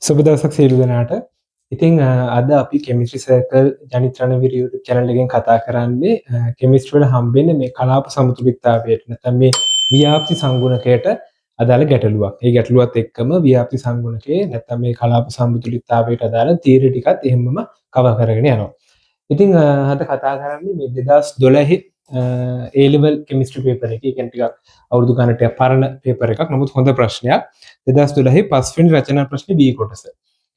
සුබ දවසක් සියලු දෙනාට. ඉතින් අද අපි chemistry circle Janith Ranaweera YouTube channel එකෙන් කතා කරන්නේ කෙමිස්ට්‍රි වල හම්බෙන මේ කලාප සමතුලිතතාවයට නැත්නම් මේ ව්‍යාප්ති සංගුණකයට අදාළ ගැටලුවක්. ඒ ගැටලුවත් එක්කම ව්‍යාප්ති සංගුණකයේ නැත්නම් මේ කලාප සමතුලිතතාවයට අදාළ තියරි ටිකත් එහෙමම කවර් කරගෙන යනවා. ඉතින් අද කතා කරන්නේ මේ 2012 A level chemistry paper එකේ කියන්නේ ටිකක් අවුරුදු ගණනට පරණ paper එකක්. නමුත් හොඳ ප්‍රශ්නයක්. 2012 පස්වෙනි රචනා ප්‍රශ්නේ B කොටස.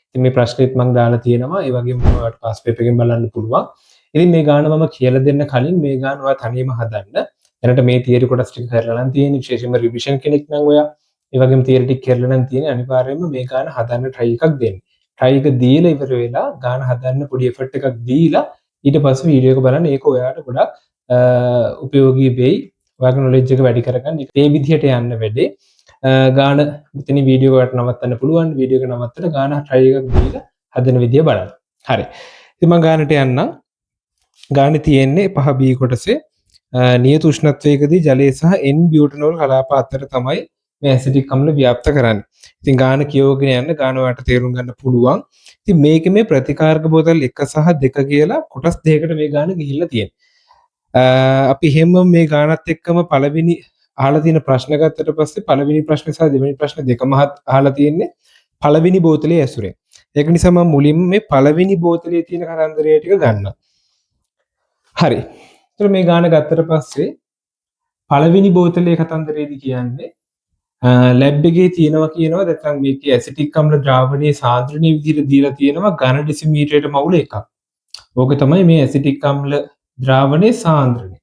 ඉතින් මේ ප්‍රශ්නෙත් මම දාලා තියෙනවා. ඒ වගේම ඔයාලට පාස් පේපර් එකෙන් බලන්න පුළුවන්. ඉතින් මේ ගාන මම කියලා දෙන්න කලින් මේ ගාන ඔයා තනියම හදන්න. දැනට මේ තියරි කොටස් ටික කරලා නම් තියෙන විශේෂයෙන්ම රිවිෂන් කෙනෙක් නම් ඔයා ඒ වගේම තියරි ටික කරලා නම් තියෙන අනිවාර්යයෙන්ම මේ ගාන හදන්න try එකක් දෙන්න. try එක දීලා ඉවර වෙලා ගාන හදන්න පොඩි effort එකක් දීලා ඊට පස්සේ වීඩියෝ එක බලන්න. ඒක ඔයාට ගොඩක් උපයෝගී වෙයි. ඔයාගේ knowledge එක වැඩි කරගන්න. මේ විදිහට යන්න වැඩේ. ගාන මෙතන වීඩියෝ එකට නවත්තන්න පුළුවන්. වීඩියෝ එක නවත්තලා ගාන try එකක් දීලා හදන විදිය බලන්න. හරි. ඉතින් මම ගානට යන්නම්. ගානේ තියෙන්නේ 5B කොටසේ නියත උෂ්ණත්වයකදී ජලය සහ N-බියුටනෝල් කලාප අතර තමයි මේ ඇසිඩික් අම්ල ව්‍යාප්ත කරන්නේ. ඉතින් ගාන කියවගෙන යන්න ගාන වලට තේරුම් ගන්න පුළුවන්. ඉතින් මේකේ මේ ප්‍රතිකාරක බෝතල් 1 සහ 2 කියලා කොටස් දෙකකට මේ ගාන ගිහිල්ලා තියෙනවා. අපි හැමෝම මේ ගානත් එක්කම පළවෙනි අහලා තියෙන ප්‍රශ්න ගත්තට පස්සේ පළවෙනි ප්‍රශ්න සහ දෙවෙනි ප්‍රශ්න දෙකම අහලා තියෙන්නේ පළවෙනි බෝතලේ ඇසුරෙන්. ඒක නිසා මම මුලින්ම මේ පළවෙනි බෝතලේ තියෙන කරන්දරය ටික ගන්නවා. හරි. ඒතර මේ ගාන ගත්තට පස්සේ පළවෙනි බෝතලේ කතන්දරයේදී කියන්නේ ලැබ් එකේ තියෙනවා කියනවා නැත්නම් මේකේ ඇසිටික් අම්ල ද්‍රාවණයේ සාන්ද්‍රණීය විදිහට දීලා තියෙනවා ඝන ඩෙසිමීටරයට මවුල එකක්. ඕක තමයි මේ ඇසිටික් අම්ල ද්‍රාවණයේ සාන්ද්‍රණය.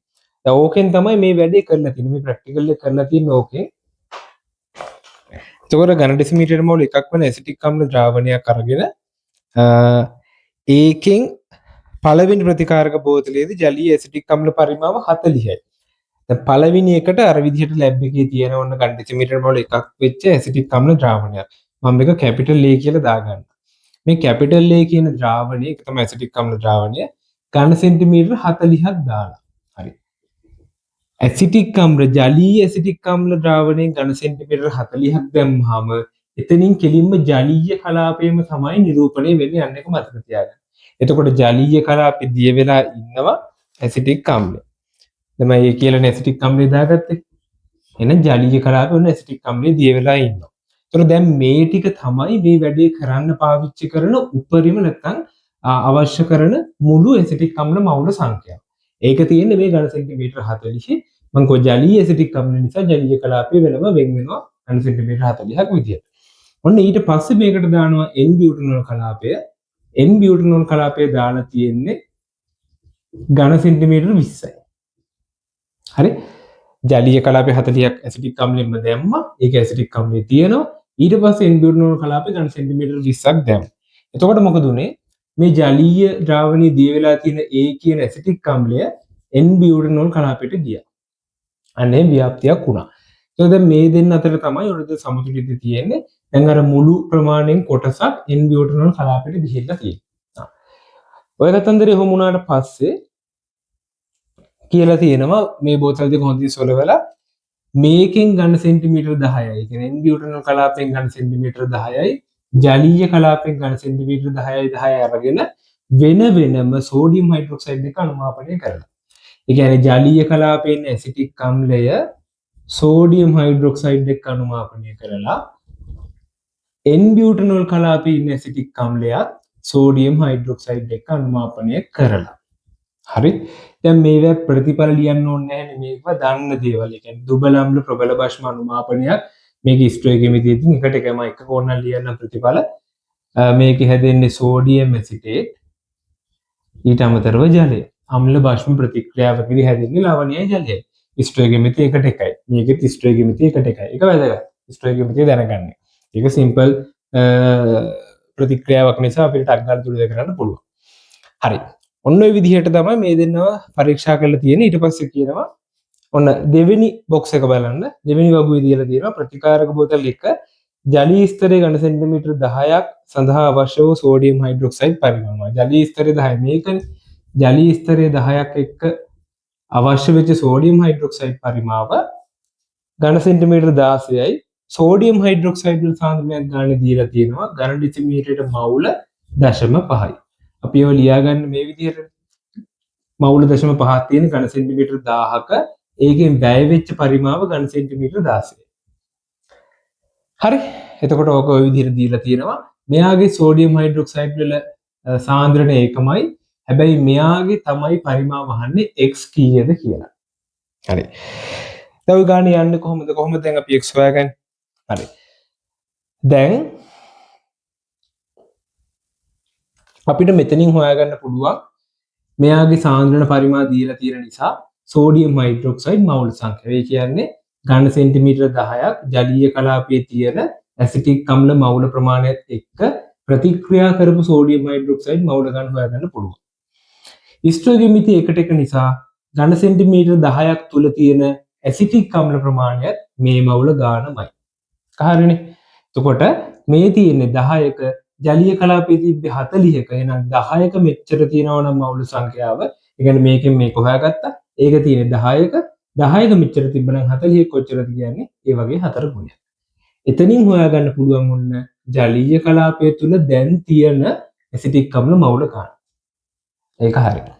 දැන් ඕකෙන් තමයි මේ වැඩේ කරලා තියෙන්නේ. මේ ප්‍රැක්ටිකල් එක කරලා තියෙන්නේ ඕකේ. ඒතකොට ඝන ඩෙසිමීටරයට මවුල එකක් වෙන ඇසිටික් අම්ල ද්‍රාවණයක් අරගෙන ඒකෙන් පළවෙනි ප්‍රතිකාරක බෝතලයේදී ජලීය ඇසිටික් අම්ල පරිමාව 40යි. දැන් පළවෙනි එකට අර විදිහට ලැබ් එකේ තියෙන ඕන ඝන ඩෙසිමීටර් වල එකක් වෙච්ච ඇසිටික් අම්ල ද්‍රාවණයක්. මම මේක කැපිටල් A කියලා දාගන්නවා. මේ කැපිටල් A කියන ද්‍රාවණය ඒක තමයි ඇසිටික් අම්ල ද්‍රාවණය ඝන සෙන්ටිමීටර 40ක් දාලා. හරි. ඇසිටික් අම්ල ජලීය ඇසිටික් අම්ල ද්‍රාවණයෙන් ඝන සෙන්ටිමීටර 40ක් දැම්මහම එතනින් කෙලින්ම ජලීය කලාපයම තමයි නිරූපණය වෙන්නේ යන්නේ එක මතක තියාගන්න. එතකොට ජලීය කලාපෙ දිය වෙලා ඉන්නවා ඇසිටික් අම්ලය. දැන් මම කියලා ඇසිටික් අම්ලය දාගත්තේ. එහෙනම් ජලීය කලාපෙ උන ඇසිටික් අම්ලය දිය වෙලා ඉන්නවා. ඒතකොට දැන් මේ ටික තමයි මේ වැඩේ කරන්න පාවිච්චි කරන උපරිම නැත්නම් අවශ්‍ය කරන මුළු ඇසිටික් අම්ල මවුල සංඛ්‍යාව. ඒක තියෙන්නේ මේ ඝන සෙන්ටිමීටර 40. මම කෝ ජලීය ඇසිටික් අම්ල නිසා ජලීය කලාපය වෙනම වෙන් වෙනවා ඝන සෙන්ටිමීටර 40ක් විදියට. ඔන්න ඊට පස්සේ මේකට දානවා N-බියුටනෝල් කලාපය. N-බියුටනෝල් කලාපය දාලා තියෙන්නේ ඝන සෙන්ටිමීටර 20යි. හරි. ජලීය කලාපය 40ක් ඇසිටික් අම්ලෙම දැම්මා. ඒක ඇසිටික් අම්ලේ තියෙනවා. ඊට පස්සේ N-බියුටනෝල් කලාපය ඝන සෙන්ටිමීටර 20ක් දැම්මා. එතකොට මොකද උනේ? මේ ජලීය ද්‍රාවණයේ දිය වෙලා තියෙන A කියන ඇසිටික් අම්ලය N-බියුටනෝල් කලාපයට ගියා. අනේ ව්‍යාප්තියක් වුණා. ඒක දැන් මේ දෙන්න අතර තමයි උනද සමතුලිතය තියෙන්නේ. දැන් අර මුළු ප්‍රමාණයෙන් කොටසක් N-බියුටනෝල් කලාපයට ගිහිල්ලා තියෙනවා. ඔය කතන්දරේ හොම වුණාට පස්සේ කියලා තියෙනවා මේ බෝතල් දෙක හොඳින් සොලවලා මේකෙන් ඝන සෙන්ටිමීටර 10යි. ඒ කියන්නේ N-බියුටනෝල් කලාපයෙන් ඝන සෙන්ටිමීටර 10යි. ජලීය කලාපයෙන් ඝන සෙන්ටිමීටර 10යි 10යි අරගෙන වෙන වෙනම සෝඩියම් හයිඩ්‍රොක්සයිඩ් එක අනුමාපනය කරලා. ඒ කියන්නේ ජලීය කලාපයෙන් ඇසිටික් අම්ලය සෝඩියම් හයිඩ්‍රොක්සයිඩ් එක අනුමාපනය කරලා N-බියුටනෝල් කලාපයේ ඉන්න ඇසිටික් අම්ලයත් සෝඩියම් හයිඩ්‍රොක්සයිඩ් එක අනුමාපනය කරලා. හරි. දැන් මේවා ප්‍රතිඵල ලියන්න ඕනේ නැහැ නේ. මේක දන්න දේවල්. ඒ කියන්නේ දුබල අම්ල ප්‍රබල භස්ම අනුමාපනයක් මේක ස්ටොයිකියමේදී එකට එකම එක කෝණක් ලියන්න ප්‍රතිඵල මේක හැදෙන්නේ සෝඩියම් ඇසිටේට් ඊට අමතරව ජලය. අම්ල භස්ම ප්‍රතික්‍රියාවකදී හැදෙන්නේ ලවණීය ජලයයි. ස්ටොයිකියමේදී එකට එකයි. මේකෙත් ස්ටොයිකියමේදී එකට එකයි. ඒක වැදගත්. ස්ටොයිකියමේදී දැනගන්න. ඒක සිම්පල් ප්‍රතික්‍රියාවක් නිසා අපිට ටක් ගාලා දුර කරන්න පුළුවන්. හරි. ඔන්න ඔය විදිහට තමයි මේ දෙන්නව පරීක්ෂා කරලා තියෙන්නේ. ඊට පස්සේ කියනවා ඔන්න දෙවෙනි බොක්ස් එක බලන්න. දෙවෙනි වගුවේ දීලා තියෙනවා ප්‍රතිකාරක බෝතල් 1 ජලීය ස්තරයේ ඝන සෙන්ටිමීටර 10ක් සඳහා අවශ්‍ය වූ සෝඩියම් හයිඩ්‍රොක්සයිඩ් පරිමාණය. ජලීය ස්තරය 10 මේකනේ. ජලීය ස්තරය 10ක් එක්ක අවශ්‍ය වෙච්ච සෝඩියම් හයිඩ්‍රොක්සයිඩ් පරිමාව ඝන සෙන්ටිමීටර 16යි සෝඩියම් හයිඩ්‍රොක්සයිඩ් වල සාන්ද්‍රණයක් ගන්න දීලා තියෙනවා ඝන ඩෙසිමීටරයට මවුල 0.5යි. අපි ඒව ලියා ගන්න මේ විදිහට මවුල 0.5ක් තියෙන ඝන සෙන්ටිමීටර 1000ක ඒකෙන් වැය වෙච්ච පරිමාව ඝන සෙන්ටිමීටර 16. හරි. එතකොට ඕක ওই විදිහට දීලා තියෙනවා. මෙයාගේ සෝඩියම් හයිඩ්‍රොක්සයිඩ් වල සාන්ද්‍රණය ඒකමයි. හැබැයි මෙයාගේ තමයි පරිමාව අහන්නේ x කීයද කියලා. හරි. දැන් ඔය ගානේ යන්නේ කොහොමද දැන් අපි x හොයාගන්නේ? හරි. දැන් අපිට මෙතනින් හොයාගන්න පුළුවන් මෙයාගේ සාන්ද්‍රණ පරිමාව දීලා තියෙන නිසා සෝඩියම් හයිඩ්‍රොක්සයිඩ් මවුල සංඛ්‍යාව. ඒ කියන්නේ ඝන සෙන්ටිමීටර 10ක් ජලීය කලාපයේ තියෙන ඇසිටික් අම්ල මවුල ප්‍රමාණයත් එක්ක ප්‍රතික්‍රියා කරපු සෝඩියම් හයිඩ්‍රොක්සයිඩ් මවුල ගන්න හොයාගන්න පුළුවන්. ස්ටොයිකියෝමෙට්‍රි එකට එක නිසා ඝන සෙන්ටිමීටර 10ක් තුල තියෙන ඇසිටික් අම්ල ප්‍රමාණයත් මේ මවුල ගානමයි. හරිනේ. එතකොට මේ තියෙන්නේ 10ක ජලීය කලාපයේ තිබ්බේ 40ක. එහෙනම් 10ක මෙච්චර තියෙනවා නම් මවුල සංඛ්‍යාව. ඒ කියන්නේ මේකෙන් මේක හොයාගත්තා. ඒක තියෙන්නේ 10ක. 10ක මෙච්චර තිබ්බනම් 40 කොච්චරද කියන්නේ? ඒ වගේ 4 ගුණයක්. එතනින් හොයාගන්න පුළුවන් වුණ ජලීය කලාපය තුල දැන් තියෙන ඇසිටික් අම්ල මවුල ගන්න. ඒක හරියි.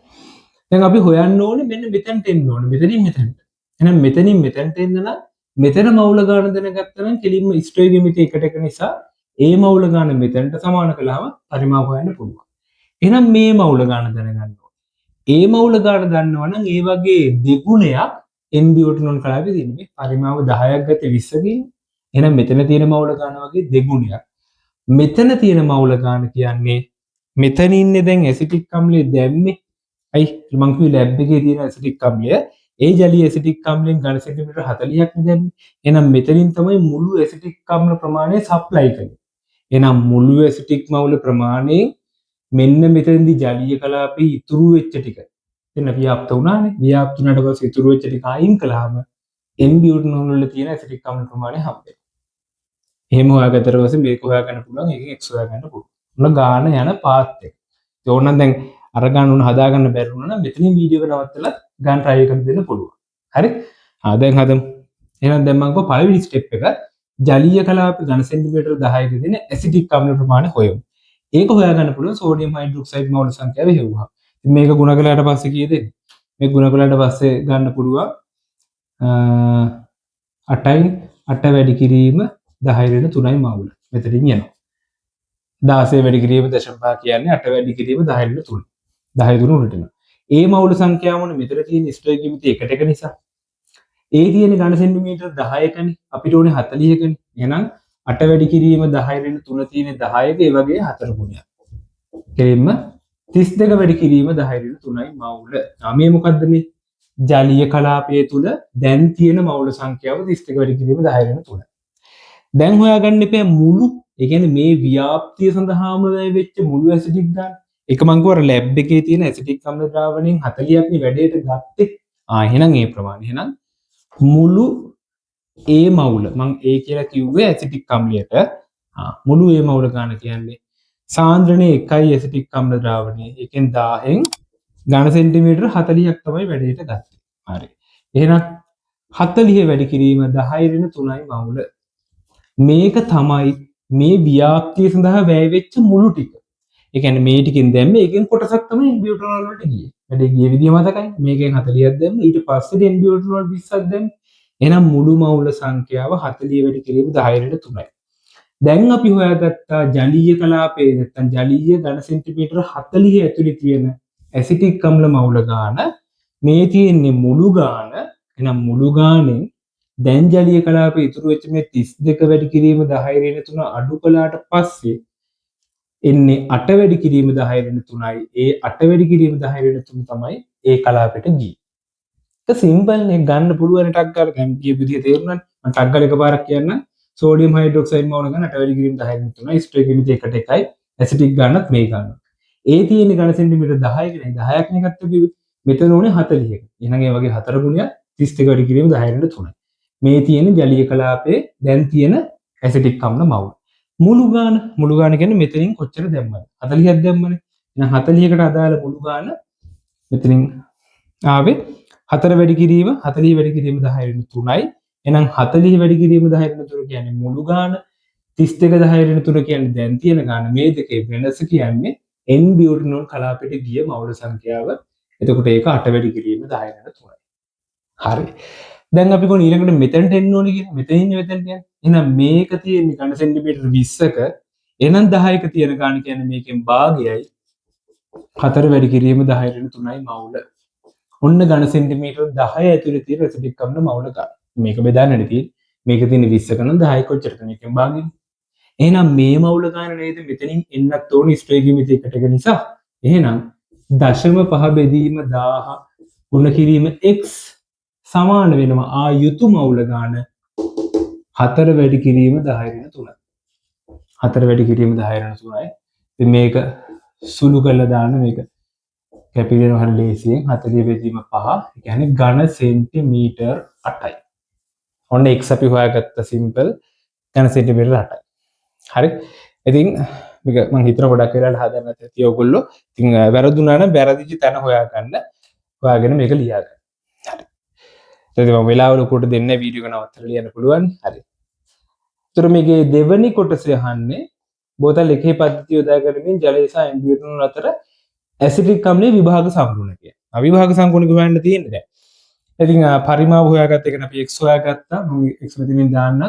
දැන් අපි හොයන්න ඕනේ මෙන්න මෙතනට එන්න ඕනේ. මෙතනින් මෙතනට. එහෙනම් මෙතනින් මෙතනට එන්න නම් මෙතන මවුල ගාන දැනගත්තා නම් කෙලින්ම ස්ටොයිකියෝමෙට්‍රි එකට එක නිසා ඒ මවුල ගාන මෙතනට සමාන කළාම පරිමාව හොයන්න පුළුවන්. එහෙනම් මේ මවුල ගාන දැනගන්න ඕනේ. ඒ මවුල ගාන දන්නවා නම් ඒ වගේ දෙගුණයක් n-බියුටනෝල් කලාපේ තියෙන මේ පරිමාව 10ක් ගත්තේ 20කින්. එහෙනම් මෙතන තියෙන මවුල ගාන වගේ දෙගුණයක්. මෙතන තියෙන මවුල ගාන කියන්නේ මෙතන ඉන්නේ දැන් ඇසිටික් අම්ලයේ දැම්මේ. අයි මං කිව්වේ ලැබ් එකේ තියෙන ඇසිටික් අම්ලය ඒ ජලීය ඇසිටික් අම්ලයෙන් ඝන සෙන්ටිමීටර 40ක් නෙදැන්නේ. එහෙනම් මෙතනින් තමයි මුළු ඇසිටික් අම්ල ප්‍රමාණය සප්ලයි කරන්නේ. එහෙනම් මුළු ඇසිටික් මවුල ප්‍රමාණයෙන් මෙන්න මෙතනදී ජලීය කලාපේ ඉතුරු වෙච්ච ටික එන්න ව්‍යාප්ත වුණානේ. ව්‍යාප්ත වුණාට පස්සේ ඉතුරු වෙච්ච ටික අයින් කළාම n-බියුටනෝල් වල තියෙන ඇසිටික් අම්ල ප්‍රමාණය හම්බෙනවා. එහෙම හොයාගත්තට පස්සේ මේක හොයාගන්න පුළුවන්. ඒකෙන් x හොයාගන්න පුළුවන්. උන ගාන යන පාත් එක. ඒ ඕනනම් දැන් අර ගන්න උන හදාගන්න බැරි වුණා නම් මෙතනින් වීඩියෝ එක නවත්තලා ගන්න try එකක් දෙන්න පුළුවන්. හරි? දැන් හදමු. එහෙනම් දැන් මම පළවෙනි ස්ටෙප් එක ජලීය කලාපේ ඝන සෙන්ටිමීටර 10ක දෙන ඇසිටික් අම්ල ප්‍රමාණය හොයමු. ඒක හොයාගන්න පුළුවන් සෝඩියම් හයිඩ්‍රොක්සයිඩ් මවුල සංඛ්‍යාව හෙව්වා. ඉතින් මේක ගුණ කළාට පස්සේ කීයද එන්නේ? මේක ගුණ කළාට පස්සේ ගන්න පුළුවන් 8යි 8 වැඩි කිරීම 10/3යි මවුල. මෙතනින් යනවා. 16 වැඩි කිරීම 0.5 කියන්නේ 8 වැඩි කිරීම 10/3. 10 උඩට එනවා. ඒ මවුල සංඛ්‍යාවනේ මෙතන තියෙන ස්ටොයිකියෝමෙට්‍රි එකට එක නිසා. ඒ තියෙන ඝන සෙන්ටිමීටර 10කනේ. අපිට ඕනේ 40කනේ. එහෙනම් 8 වැඩි කිරීම 10/3 තියෙන 10ක ඒ වගේ 4 ගුණයක්. කෙලින්ම 32 වැඩි කිරීම 10/3යි මවුල. මේ මොකද්ද මේ? ජලීය කලාපය තුල දැන් තියෙන මවුල සංඛ්‍යාව 32 වැඩි කිරීම 10/3. දැන් හොයාගන්න එපා මුළු ඒ කියන්නේ මේ ව්‍යාප්තිය සඳහාම වැය වෙච්ච මුළු ඇසිටික් ගන්න. ඒක මං කිව්වා ලැබ් එකේ තියෙන ඇසිටික් අම්ල ද්‍රාවණයෙන් 40ක් නේ වැඩේට ගත්තේ. එහෙනම් ඒ ප්‍රමාණය. එහෙනම් මුළු ඒ මවුල මං ඒ කියලා කිව්වේ ඇසිටික් අම්ලයට. මුළු ඒ මවුල ගන්න කියන්නේ සාන්ද්‍රණය 1යි ඇසිටික් අම්ල ද්‍රාවණය. ඒකෙන් 1000න් ඝන සෙන්ටිමීටර 40ක් තමයි වැඩේට ගත්තේ. හරි. එහෙනම් 40 වැඩි කිරීම 10/3යි මවුල. මේක තමයි මේ ව්‍යාප්තිය සඳහා වැය වෙච්ච මුළු ටික. ඒ කියන්නේ මේ ටිකෙන් දැම්මේ ඒකෙන් කොටසක් තමයි n-බියුටනෝල් වලට ගියේ. වැඩේ ගිය විදිය මතකයි. මේකෙන් 40ක් දැම්ම ඊට පස්සේ n-බියුටනෝල් 20ක් දැම්ම. එහෙනම් මුළු මවුල සංඛ්‍යාව 40 වැඩි කිරීම 10/3යි. දැන් අපි හොයාගත්තා ජලීය කලාපයේ නැත්තම් ජලීය ඝන සෙන්ටිමීටර 40 ඇතුලේ තියෙන ඇසිටික් අම්ල මවුල ගාන. මේ තියෙන්නේ මුළු ගාන. එහෙනම් මුළු ගානෙන් දැන් ජලීය කලාපයේ ඉතුරු වෙච්ච මේ 32 වැඩි කිරීම 10/3 අඩු කළාට පස්සේ එන්නේ 8 වැඩි කිරීම 10/3යි. ඒ 8 වැඩි කිරීම 10/3 තමයි ඒ කලාපෙට ගියේ. ඒක සිම්පල් නේ ගන්න පුළුවන් ටක් ගාලා දැන් කියපු විදිහ තේරුණානේ. මම ටක් ගාලා එකපාරක් කියන්න සෝඩියම් හයිඩ්‍රොක්සයිඩ් මවුල ගන්න 8 වැඩි කිරීම 10/3යි. ස්ටොයිකියෝමෙට්‍රි එකට එකයි. ඇසිටික් ගන්නත් මේ ගන්නවා. ඒ තියෙන ඝන සෙන්ටිමීටර 10ක නේ 10ක් නේ ගත්ත කිව්වේ. මෙතන ඕනේ 40ක. එහෙනම් ඒ වගේ 4 ගුණයක් 32 වැඩි කිරීම 10/3යි. මේ තියෙන ජලීය කලාපයේ දැන් තියෙන ඇසිටික් අම්ල මවුල. මුළු ගාන කියන්නේ මෙතනින් කොච්චර දැම්මද? 40ක් දැම්මනේ. එහෙනම් 40කට අදාළ මුළු ගාන මෙතනින් ආවේ 4 වැඩි කිරීම 40 වැඩි කිරීම 10/3යි එහෙනම් 40 වැඩි කිරීම 10 වෙනතුර කියන්නේ මුළු ගාන 32 10 වෙනතුර කියන්නේ දැන් තියෙන ගාන මේ දෙකේ වෙනස කියන්නේ n බියුටනෝල් කලාපයට ගිය මවුල සංඛ්‍යාව. එතකොට ඒක 8 වැඩි කිරීම 10 වෙනතුරයි. හරි. දැන් අපි කොහොම ඊළඟට මෙතනට එන්න ඕනේ කියලා. මෙතනින් මෙතනට යන්නේ. එහෙනම් මේක තියෙන්නේ ඝන සෙන්ටිමීටර 20ක. එහෙනම් 10ක තියෙන ගාන කියන්නේ මේකෙන් භාගයයි 4 වැඩි කිරීම 10 3යි මවුල. ඔන්න ඝන සෙන්ටිමීටර 10 ඇතුලේ තියෙන ඇසිඩික් අම්ල මවුල ගන්න. මේක බෙදන්නට තියෙන්නේ. මේක තියෙන්නේ 20ක නම් 10 කොච්චරද මේකෙන් භාගයයි. එහෙනම් මේ මවුල ගන්න නේද මෙතනින් එන්නත් ඕනේ ස්ට්‍රේගිමිති එකට නිසා. එහෙනම් 0.5 බෙදීම 1000 ගුණ කිරීම x සමාන වෙනවා ආ යුතු මවුල ගාන 4 වැඩි කිරීම 10 වෙන 3යි. 4 වැඩි කිරීම 10 වෙන 3යි. ඉතින් මේක සුළු කරලා දාන්න මේක කැපිටල් හරි ලේසියෙන් 40 බෙදීම 5 ඒ කියන්නේ ඝන සෙන්ටිමීටර් 8යි. ඔන්න x අපි හොයාගත්ත සිම්පල් ඝන සෙන්ටිමීටර් 8යි. හරි. ඉතින් මේක මම හිතන ගොඩක් වෙලාවට හදන්න ඇති ඔයගොල්ලෝ. ඉතින් වැරදුනා නම් වැරදිච්ච තැන හොයාගන්න. හොයාගෙන මේක ලියා ගන්න. හරි. ඉතින් මම වෙලාවල කොට දෙන්න වීඩියෝ එක නවත්තලා ලියන්න පුළුවන්. හරි. ඒතර මේකේ දෙවෙනි කොටස අහන්නේ බෝතල් එකේ පද්ධතිය යොදා ගැනීමෙන් ජලය සහ එම්බියුටනෝල් අතර ඇසිඩික් අම්ලයේ විභාග සම්පූර්ණ කිය. අවිභාග සම්පූර්ණ හොයන්න තියෙන්නේ දැන්. ඉතින් පරිමාව හොයාගත්ත එක අපි x හොයාගත්තා. මම x මෙතනින් දාන්න.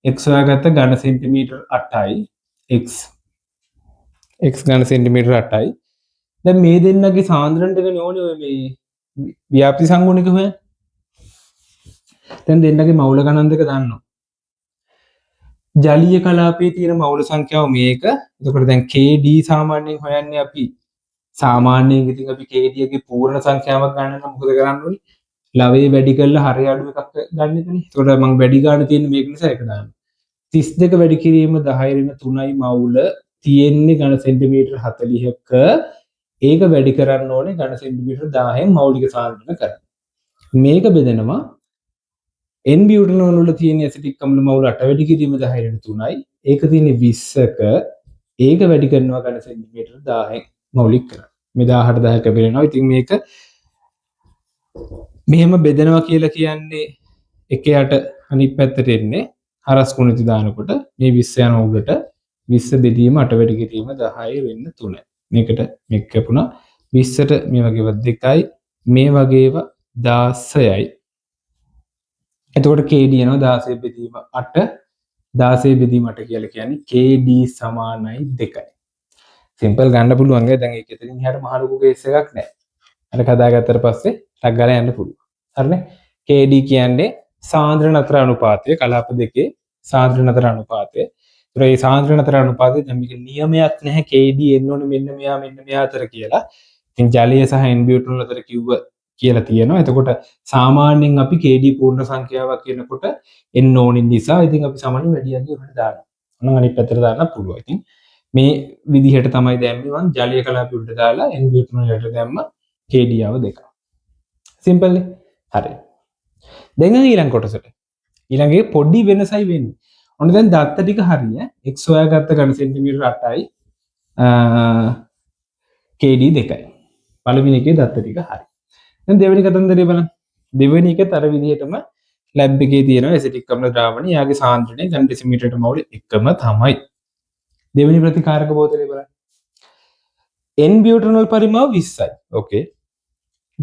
x හොයාගත්ත ඝන සෙන්ටිමීටර් 8යි. x ඝන සෙන්ටිමීටර් 8යි. දැන් මේ දෙන්නගේ සාන්ද්‍රණ දෙකනේ ඕනේ ඔය මේ ව්‍යාප්ති සංගුණික හොයන්න. දැන් දෙන්නගේ මවුල ගණන් දෙක දන්නවා. ජලීය කලාපයේ තියෙන මවුල සංඛ්‍යාව මේක. එතකොට දැන් KD සාමාන්‍යයෙන් හොයන්නේ අපි සාමාන්‍යයෙන් ඉතින් අපි KD ගේ පූර්ණ සංඛ්‍යාවක් ගන්න නම් මොකද කරන්න ඕනේ? ලවයේ වැඩි කරලා හරය අඩු එකක් ගන්න එකනේ. එතකොට මම වැඩි ගන්න තියෙන්නේ මේක නිසා ඒක දාන්න. 32 වැඩි කිරීම 10 වෙන 3යි මවුල තියෙන්නේ ඝන සෙන්ටිමීටර් 40ක. ඒක වැඩි කරන්න ඕනේ ඝන සෙන්ටිමීටර් 10න් මෞලික සාන්ද්‍රණ කරන්න. මේක බෙදෙනවා n බියුටනෝල් වල තියෙන ඇසිටික් අම්ල මවුල 8 වැඩි කිරීම 10 වෙන 3යි. ඒක තියෙන්නේ 20ක. ඒක වැඩි කරනවා ඝන සෙන්ටිමීටර් 10න් මෞලික කරන්න. මේ 18 10 කැපෙනවා. ඉතින් මේක මෙහෙම බෙදනවා කියලා කියන්නේ එකයට අනිත් පැත්තට එන්නේ හරස් ගුණිත දානකොට මේ 20 යන උඩට 20 බෙදීම 8 වැඩි කිරීම 10 වෙන්න 3යි. මේකට මේක කැපුණා 20ට මේ වගේව 2යි මේ වගේව 16යි. එතකොට KD යනවා 16 බෙදීම 8 16 බෙදීම 8 කියලා කියන්නේ KD සමානයි 2යි. සිම්පල් ගන්න පුළුවන් නේද? දැන් ඒක එතනින් එහාට මහ ලොකු කේස් එකක් නෑ. අර හදාගත්තට පස්සේ ටක් ගාලා යන්න පුළුවන්. හරිනේ? KD කියන්නේ සාන්ද්‍රණ අතර අනුපාතය කලාප දෙකේ සාන්ද්‍රණ අතර අනුපාතය. ඒතර මේ සාන්ද්‍රණ අතර අනුපාතය දැන් මේක නියමයක් නැහැ KD එන්න ඕනේ මෙන්න මෙයා අතර කියලා. ඉතින් ජලය සහ එන්බියුටනෝල් අතර කිව්ව කියලා තියෙනවා. එතකොට සාමාන්‍යයෙන් අපි KD පූර්ණ සංඛ්‍යාවක් කියනකොට එන්න ඕනේ නිසා ඉතින් අපි සාමාන්‍යයෙන් වැඩියන්ගේ උඩට දානවා. මොනවා අනිත් පැත්තට දාන්න පුළුවන්. ඉතින් මේ විදිහට තමයි දැම්මේ මම ජලීය කලාපය උඩට දාලා එන්බියුටනෝල් යට දැම්ම KD යව දෙක. සිම්පල් නේ? හරි. දැන් ඊළඟ කොටසට. ඊළඟේ පොඩි වෙනසයි වෙන්නේ. ඔන්න දැන් දත්ත ටික හරිය. x හොයාගත්ත ඝන සෙන්ටිමීටර 8යි KD 2යි. පළවෙනි එකේ දත්ත ටික හරි. දැන් දෙවෙනි කතන්දරය බලන්න. දෙවෙනි එකේ තර විදිහටම ලැබ් එකේ තියෙනවා ඇසිටික් අම්ල ද්‍රාවණය. යාගේ සාන්ද්‍රණය ඝන ඩෙසිමීටරයට මවුල එකම තමයි. දෙවෙනි ප්‍රතිකාරක බෝතලේ බලන්න. n බියුටනෝල් පරිමාව 20යි. ඕකේ.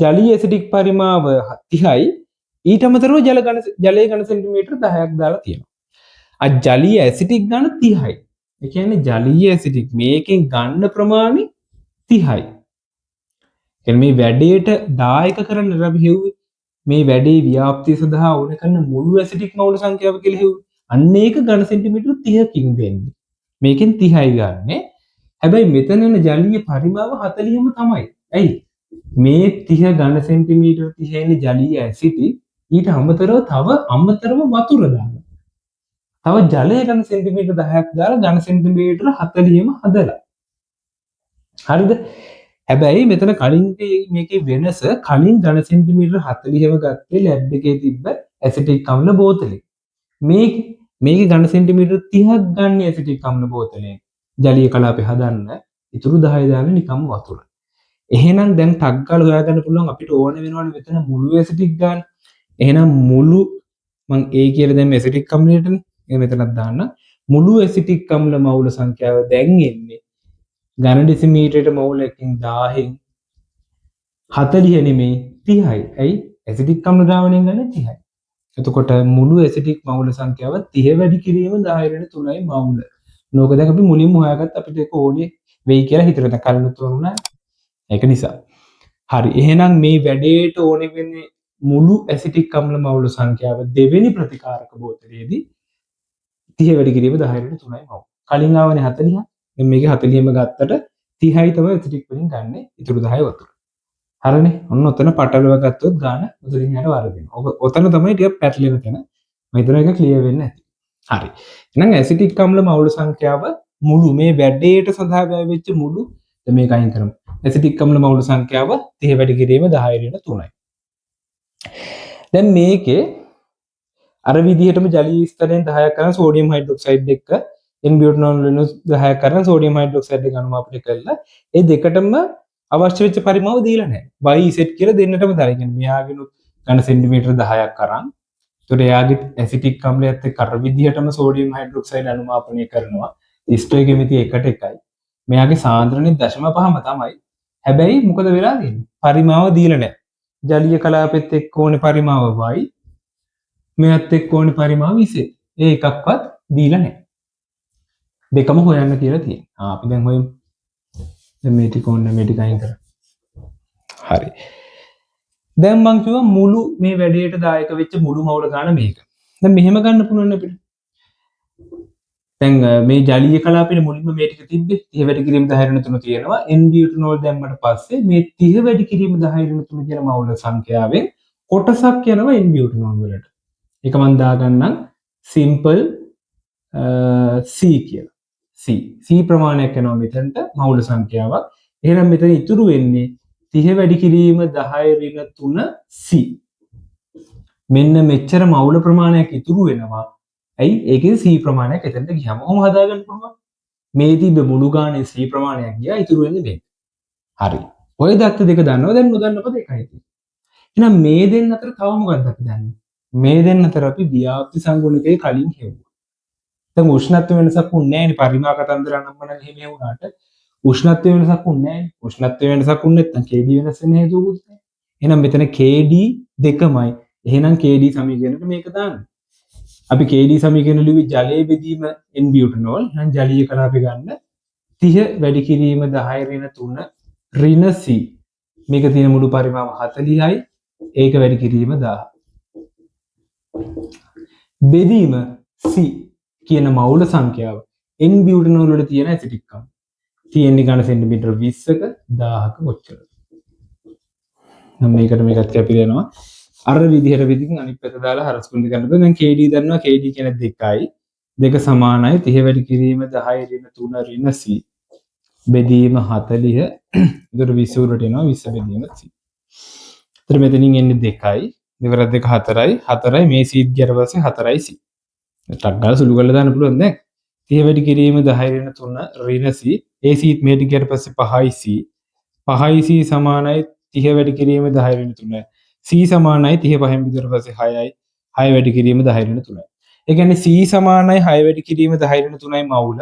ජලීය ඇසිටික් පරිමාව 30යි. ඊට අමතරව ජලයේ ඝන සෙන්ටිමීටර 10ක් දාලා තියෙනවා. ජලීය ඇසිටික් ගන්න 30යි. ඒ කියන්නේ ජලීය ඇසිටික් මේකෙන් ගන්න ප්‍රමාණය 30යි. කියන්නේ මේ වැඩේට දායක කරන්න අපි හෙව්වේ මේ වැඩේ ව්‍යාප්තිය සඳහා ඕන කරන මුළු ඇසිටික් මවුල සංඛ්‍යාව කියලා හෙව්වේ. අන්න ඒක ඝන සෙන්ටිමීටර 30කින් දෙන්නේ. මේකෙන් 30යි ගන්නෙ. හැබැයි මෙතන යන ජලීය පරිමාව 40ම තමයි. ඇයි? මේ 30 ඝන සෙන්ටිමීටර 30 ඉන්නේ ජලීය ඇසිටික් ඊට අමතරව වතුර දානවා. තව ජලය ඝන සෙන්ටිමීටර 10ක් දාලා ඝන සෙන්ටිමීටර 40ම හදලා. හරිද? හැබැයි මෙතන කලින් මේකේ වෙනස කලින් ඝන සෙන්ටිමීටර 40ම ගත්තේ ලැබ් එකේ තිබ්බ ඇසිටික් අම්ල බෝතලේ. මේකේ ඝන සෙන්ටිමීටර 30ක් ගන්න ඇසිටික් අම්ල බෝතලේ. ජලීය කලාපේ හදන්න ඉතුරු 10 දාලා නිකම්ම වතුර. එහෙනම් දැන් ටක් ගාලා හොයාගන්න පුළුවන් අපිට ඕන වෙනවනේ මෙතන මුළු ඇසිටික් ගන්න. එහෙනම් මුළු මම A කියලා දැන් ඇසිටික් අම්ලයටනේ. ඒක මෙතනක් දාන්න. මුළු ඇසිටික් අම්ල මවුල සංඛ්‍යාව දැන් එන්නේ ඝන ඩෙසිමීටරයට මවුලකින් 1000න් 40 නෙමෙයි 30යි. ඇයි? ඇසිටික් අම්ල ද්‍රාවණයෙන් ගන්න 30යි. එතකොට මුළු ඇසිටික් මවුල සංඛ්‍යාව 30 වැඩි කිරීම 10^3යි මවුල. නෝක දැන් අපි මුලින්ම හොයාගත්ත අපිට ඒක ඕනේ වෙයි කියලා හිතලා දැන් කලිනුත් වුණා. ඒක නිසා. හරි. එහෙනම් මේ වැඩේට ඕනේ වෙන්නේ මුළු ඇසිටික් අම්ල මවුල සංඛ්‍යාව දෙවෙනි ප්‍රතිකාරක බෝතලයේදී 30 වැඩි කිරීම 10^3යි මවුල. කලින් ආවනේ 40. දැන් මේකේ 40ම ගත්තට 30යි තමයි ඇසිටික් වලින් ගන්න. ඉතුරු 10 වතුර. හරිනේ. ඔන්න ඔතන පටලව ගත්තොත් ගාන උදලින් යට වරදිනවා. ඔතන තමයි ටික පැටලෙන තැන. මම හිතන එක ක්ලියර් වෙන්නේ නැති. හරි. එහෙනම් ඇසිටික් අම්ල මවුල සංඛ්‍යාව මුළු මේ වැඩේට සඳහා වැය වෙච්ච මුළු මේක අයින් කරමු. ඇසිටික් අම්ල මවුල සංඛ්‍යාව 30 වැඩි කිරීම 10^3යි. දැන් මේකේ අර විදිහටම ජලීය ස්තරයෙන් 10ක් කරන සෝඩියම් හයිඩ්‍රොක්සයිඩ් එක්ක එන්-බියුටනෝල් වෙන 10ක් කරන සෝඩියම් හයිඩ්‍රොක්සයිඩ් එක අනුමාපනය කළා. ඒ දෙකටම අවශ්‍ය වෙච්ච පරිමාව දීලා නැහැ. y set කියලා දෙන්නටම දාලා. මෙයාගෙනුත් ඝන සෙන්ටිමීටර 10ක් කරන්. ඒතකොට එයාගේ ඇසිටික් අම්ලයත් එක්ක අර විදිහටම සෝඩියම් හයිඩ්‍රොක්සයිඩ් අනුමාපනය කරනවා. ස්ටොයිකියොමෙට්‍රි එකට එකයි. මෙයාගේ සාන්ද්‍රණය 0.5ම තමයි. හැබැයි මොකද වෙලා තියෙන්නේ? පරිමාව දීලා නැහැ. ජලීය කලාපෙත් එක්ක ඕනේ පරිමාව y. මෙයත් එක්ක ඕනේ පරිමාව z. ඒ එකක්වත් දීලා නැහැ. දෙකම හොයන්න කියලා තියෙනවා. අපි දැන් හොයමු. දැන් මේ ටික ඕනේ මේ ටික අයින් කරා. හරි. දැන් මං කිව්වා මුළු මේ වැඩේට දායක වෙච්ච මුළු මවුල ගන්න මේක. දැන් මෙහෙම ගන්න පුළුවන් අපිට. දැන් මේ ජලීය කලාපේ මුලින්ම මේ ටික තිබ්බේ 30 වැඩි කිරීම 10^3 තියෙනවා. n-බියුටනෝල් දැම්මට පස්සේ මේ 30 වැඩි කිරීම 10^3 කියන මවුල සංඛ්‍යාවෙන් කොටසක් යනවා n-බියුටනෝල් වලට. ඒක මම දාගන්නම් සිම්පල් C කියලා. C ප්‍රමාණයක් යනවා මෙතනට මවුල සංඛ්‍යාවක්. එහෙනම් මෙතන ඉතුරු වෙන්නේ 30 වැඩි කිරීම 10^3 C. මෙන්න මෙච්චර මවුල ප්‍රමාණයක් ඉතුරු වෙනවා. ඇයි? ඒකේ C ප්‍රමාණයක් එතනට ගියාම ඔහොම හදාගන්න පුළුවන්. මේ තිබ්බ මුළු ගානේ C ප්‍රමාණයක් ගියා ඉතුරු වෙන්නේ මේක. හරි. ඔය දත්ත දෙක දන්නවා දැන් නොදන්න පද එකයි තියෙන්නේ. එහෙනම් මේ දෙන්න අතර තව මොකක්ද අපි දන්නේ? මේ දෙන්න අතර අපි ව්‍යාප්ති සංගුණකේ කලින් හෙව්වා. දැන් උෂ්ණත්ව වෙනසක් උන්නේ නැහැනේ පරිමා කතන්දර අනම්මන එහෙම වුණාට උෂ්ණත්ව වෙනසක් උන්නේ නැහැ. උෂ්ණත්ව වෙනසක් උන්නේ නැත්නම් KD වෙනස් වෙන හේතුවකුත් නැහැ. එහෙනම් මෙතන KD දෙකමයි. එහෙනම් KD සමීකරණයට මේක දාන්න. අපි KD සමීකරණ ලිව්වේ ජලයේ බෙදීම n-බියුටනෝල්. එහෙනම් ජලීය කලාපේ ගන්න 30 වැඩි කිරීම 10^3 ඍණ C. මේක තියෙන මුළු පරිමාව 40යි. ඒක වැඩි කිරීම 1000. බෙදීම C කියන මවුල සංඛ්‍යාව n-බියුටනෝල් වල තියෙන ඇසිටික් අම්ල. තියෙන්නේ ඝන සෙන්ටිමීටර 20ක 1000ක කොච්චරද? නම් මේකත් කැපිලා අර විදිහට විදිහින් අනිත් පැත්ත දාලා හරස් කුණු ගන්න බෑ. දැන් KD දන්නවා KD කියන්නේ 2යි. දෙක සමානයි 30 වැඩි කිරීම 10^3 ඍණ C. බෙදීම 40. ඒතර 20 උඩට එනවා 20 බෙදීම C. ඒතර මෙතනින් එන්නේ 2යි. දෙවරක් 2 4යි. 4යි මේ C ගියට පස්සේ 4යි C. ටක් ගාලා සුළු කරලා දාන්න පුළුවන් දැන්. 30 වැඩි කිරීම 10^3 ඍණ C. ඒ C මේට ගියට පස්සේ 5යි C. 5යි C සමානයි 30 වැඩි කිරීම 10^3. C සමානයි 30 පහෙන් බෙදුවට පස්සේ 6යි. 6 වැඩි කිරීම 10^3. ඒ කියන්නේ C සමානයි 6 වැඩි කිරීම 10^3යි මවුල.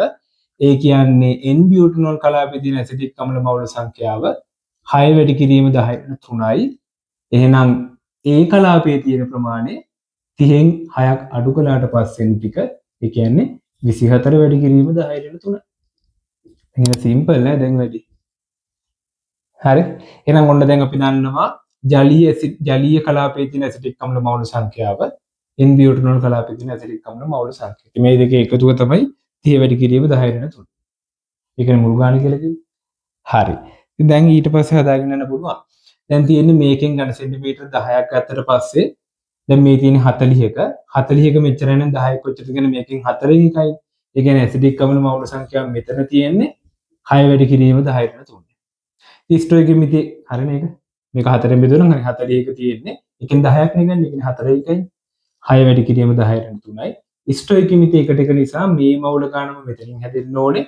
ඒ කියන්නේ n-බියුටනෝල් කලාපයේ තියෙන ඇසිටික් අම්ල මවුල සංඛ්‍යාව 6 වැඩි කිරීම 10^3යි. එහෙනම් ඒ කලාපයේ තියෙන ප්‍රමාණය 30න් 6ක් අඩු කළාට පස්සේ ටික ඒ කියන්නේ 24 වැඩි කිරීම 10^3. එහෙනම් සිම්පල් නෑ දැන් වැඩි. හරි. එහෙනම් ඔන්න දැන් අපි දන්නවා ජලීය කලාපයේ තියෙන ඇසිටික් අම්ල මවුල සංඛ්‍යාව n-බියුටනෝල් කලාපයේ තියෙන ඇසිටික් අම්ල මවුල සංඛ්‍යාව. මේ දෙකේ එකතුව තමයි 30 වැඩි කිරීම 10^3. ඒකනේ මුළු ගාන කියලා කිව්වේ. හරි. ඉතින් දැන් ඊට පස්සේ හදාගෙන යන්න පුළුවන්. දැන් තියෙන්නේ මේකෙන් ඝන සෙන්ටිමීටර 10ක් ගත්තට පස්සේ දැන් මේ තියෙන 40ක 40ක මෙච්චර නම් 10ක් කොච්චරද කියන මේකෙන් 4 එකයි. ඒ කියන්නේ ඇසිටික් අම්ල මවුල සංඛ්‍යාව මෙතන තියෙන්නේ 6 වැඩි කිරීම 10^3. ස්ටොයිකියොමෙට්‍රි හරිනේ ඒක. මේක 4ෙන් බෙදුවනම් හරි 41 තියෙන්නේ. එකෙන් 10ක් නේ ගන්න. ඒකනේ 4 එකයි. 6 වැඩි කිරීම 10^3යි. ස්ටොයිකියොමෙට්‍රි එකට එක නිසා මේ මවුල ගානම මෙතනින් හැදෙන්න ඕනේ.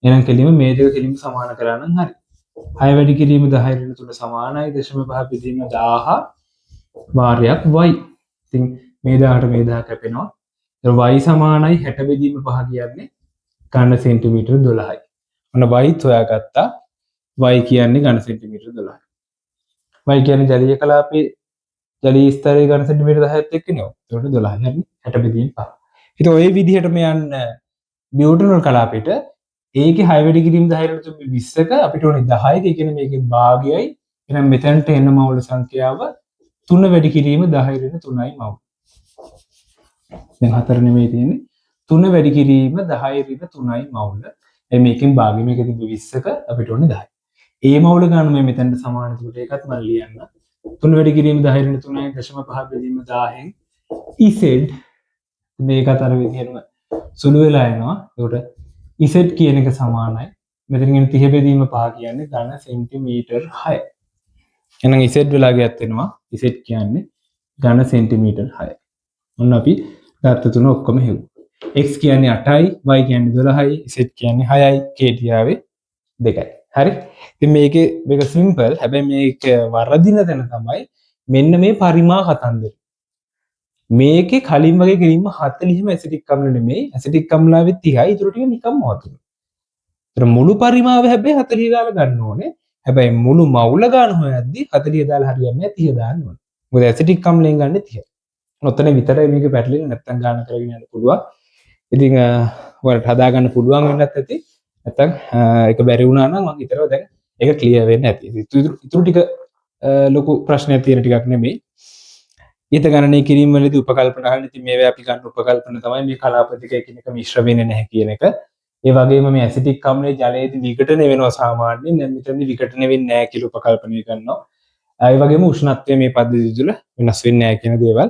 එහෙනම් කෙලින්ම මේ දෙක කෙලින්ම සමාන කරා නම් හරි. 6 වැඩි කිරීම 10^3 සමානයි 0.5 බෙදීම 1000 වාරයක් y. ඉතින් මේ 1000 කැපෙනවා. y සමානයි 60 බෙදීම 5 කියන්නේ ඝන සෙන්ටිමීටර 12යි. ඔන්න y හොයාගත්තා. y කියන්නේ ඝන සෙන්ටිමීටර 12යි. y කියන්නේ ජලීය කලාපයේ ජලීය ස්තරයේ ඝන සෙන්ටිමීටර 10ත් එක්කනේ. ඒකට 12 හරිනේ 60 බෙදීම 5. ඉතින් ඔය විදිහටම යන්න බියුටනෝල් කලාපෙට ඒකේ 6 වැඩි කිරීම 10 ට 20ක අපිට ඕනේ 10ක. ඒ කියන්නේ මේකේ භාගයයි. එහෙනම් මෙතනට එන මවුල සංඛ්‍යාව 3 වැඩි කිරීම 10 ට 3යි මවුල. දැන් 4 නෙමෙයි තියෙන්නේ. 3 වැඩි කිරීම 10 ට 3යි මවුල. එයි මේකෙන් භාගය මේක තිබ්බ 20ක අපිට ඕනේ 10යි. ඒ මවුල ගන්න මේ මෙතනට සමාන. ඒකට ඒකත් මම ලියන්න. 3 වැඩි කිරීම 10 ට 3යි 0.5 බෙදීම 1000න් z මේකත් අර විදිහටම සුළු වෙලා එනවා. ඒකට z කියන එක සමානයි. මෙතනින් 30 බෙදීම 5 කියන්නේ ඝන සෙන්ටිමීටර 6. එහෙනම් z වෙලා ගියත් වෙනවා. z කියන්නේ ඝන සෙන්ටිමීටර 6. ඔන්න අපි ගත්ත තුන ඔක්කොම හෙව්වා. x කියන්නේ 8යි, y කියන්නේ 12යි, z කියන්නේ 6යි, k දියාවේ 2යි. හරි? ඉතින් මේක සිම්පල්. හැබැයි මේක වරදින තැන තමයි මෙන්න මේ පරිමා කතන්දරය. මේකේ කලින් වගේ කිරීම 40ම ඇසිටික් අම්ල නෙමෙයි. ඇසිටික් අම්ලාවෙත් 30යි. ඊටු ටික නිකම්ම වතුන. ඒතර මුළු පරිමාව හැබැයි 40 දාලා ගන්න ඕනේ. හැබැයි මුළු මවුල ගන්න හොයද්දි 40 දාලා හරියන්නේ නැහැ 30 දාන්න ඕනේ. මොකද ඇසිටික් අම්ලයෙන් ගන්න 30. ඔතන විතරයි මේක පැටලෙන්නේ නැත්තම් ගන්න කරගෙන යන්න පුළුවන්. ඉතින් ඔයාලට හදා ගන්න පුළුවන් වෙන්නත් ඇති. නැත්තම් ඒක බැරි වුණා නම් මම හිතනවා දැන් ඒක ක්ලියර් වෙන්න ඇති. ඉතුරු ටික ලොකු ප්‍රශ්නයක් තියෙන ටිකක් නෙමෙයි. ඊට ගණනය කිරීම වලදී උපකල්පන අහන්න. ඉතින් මේවා අපි ගන්න උපකල්පන තමයි මේ කලාප දෙක එකිනෙක මිශ්‍ර වෙන්නේ නැහැ කියන එක. ඒ වගේම මේ ඇසිටික් අම්ලයේ ජලයේදී විඝටන වෙනවා සාමාන්‍යයෙන්. දැන් මෙතනදී විඝටන වෙන්නේ නැහැ කියලා උපකල්පනය කරනවා. ඒ වගේම උෂ්ණත්වය මේ පද්ධතිය තුළ වෙනස් වෙන්නේ නැහැ කියන දේවල්.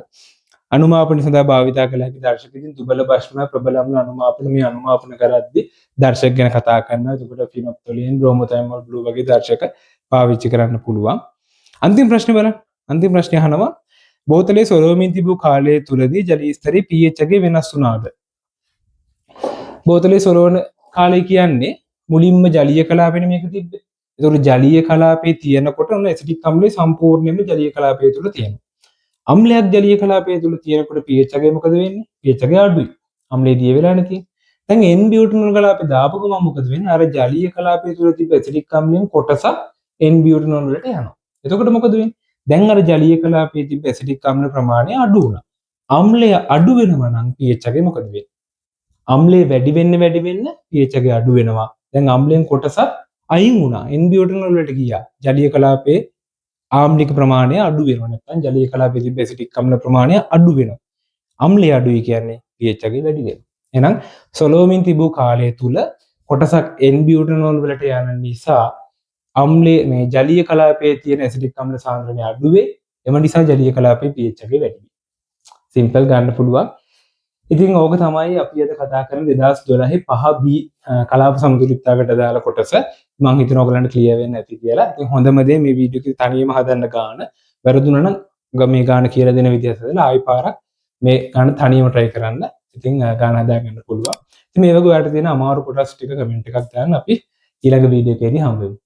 අනුමාපන සඳහා භාවිතා කළ හැකි දර්ශක ඉතින් දුබල භස්ම ප්‍රබල අම්ල අනුමාපන මේ අනුමාපන කරද්දී දර්ශක ගැන කතා කරනවා. එතකොට ෆිනොප්තොලින් බ්‍රෝමෝතයිමෝල් බ්ලූ වගේ දර්ශක පාවිච්චි කරන්න පුළුවන්. අන්තිම ප්‍රශ්නේ බලන්න. අන්තිම ප්‍රශ්නේ අහනවා බෝතලයේ සොරවමින් තිබූ කාලය තුලදී ජලීය ස්තරයේ pH එක වෙනස් වුණාද? බෝතලයේ සොරවන කාලය කියන්නේ මුලින්ම ජලීය කලාපෙනේ මේක තිබ්බේ. ඒතකොට ජලීය කලාපේ තියෙනකොට ඔන්න ඇසිටික් අම්ලය සම්පූර්ණයෙන්ම ජලීය කලාපය තුල තියෙනවා. අම්ලයක් ජලීය කලාපය තුල තියෙනකොට pH එක මොකද වෙන්නේ? pH එක අඩුයි. අම්ලයේ දිය වෙලා නැති. දැන් n බියුටනෝල් කලාපේ දාපු ගමන් මොකද වෙන්නේ? අර ජලීය කලාපය තුල තිබ්බ ඇසිටික් අම්ලයෙන් කොටසක් n බියුටනෝල් වලට යනවා. එතකොට මොකද වෙන්නේ? දැන් අර ජලීය කලාපයේ තිබ්බ ඇසිටික් අම්ල ප්‍රමාණය අඩු වුණා. අම්ලය අඩු වෙනවා නම් pH එක මොකද වෙන්නේ? අම්ලය වැඩි වෙන්න pH එක අඩු වෙනවා. දැන් අම්ලයෙන් කොටසක් අයින් වුණා. n බියුටනෝල් වලට ගියා. ජලීය කලාපයේ ආම්ලික ප්‍රමාණය අඩු වෙනවා. නැත්නම් ජලීය කලාපයේ තිබ්බ ඇසිටික් අම්ල ප්‍රමාණය අඩු වෙනවා. අම්ලය අඩුයි කියන්නේ pH එක වැඩි වෙනවා. එහෙනම් සොලෝමින් තිබූ කාලය තුල කොටසක් n බියුටනෝල් වලට යන නිසා අම්ලයේ මේ ජලීය කලාපයේ තියෙන ඇසිටික් අම්ල සාන්ද්‍රණය අඩු වේ. එම නිසා ජලීය කලාපයේ pH එක වැඩි වෙනවා. සිම්පල් ගන්න පුළුවන්. ඉතින් ඕක තමයි අපි අද කතා කරන 2012 5B කලාප සමතුලිතතාවකට දාලා කොටස. මම හිතනවා ඔයගලන්ට ක්ලියර් වෙන්න ඇති කියලා. ඉතින් හොඳම දේ මේ වීඩියෝ එක තනියම හදන්න ගාන. වැරදුනා නම් මේ ගාන කියලා දෙන විදිහට හදලා ආයි පාරක් මේ ගාන තනියම try කරන්න. ඉතින් ගාන හදා ගන්න පුළුවන්. ඉතින් මේ වගේ ඔයාලට තියෙන අමාරු කොටස් ටික කමෙන්ට් එකක් දාන්න. අපි ඊළඟ වීඩියෝ එකේදී හම්බ වෙමු.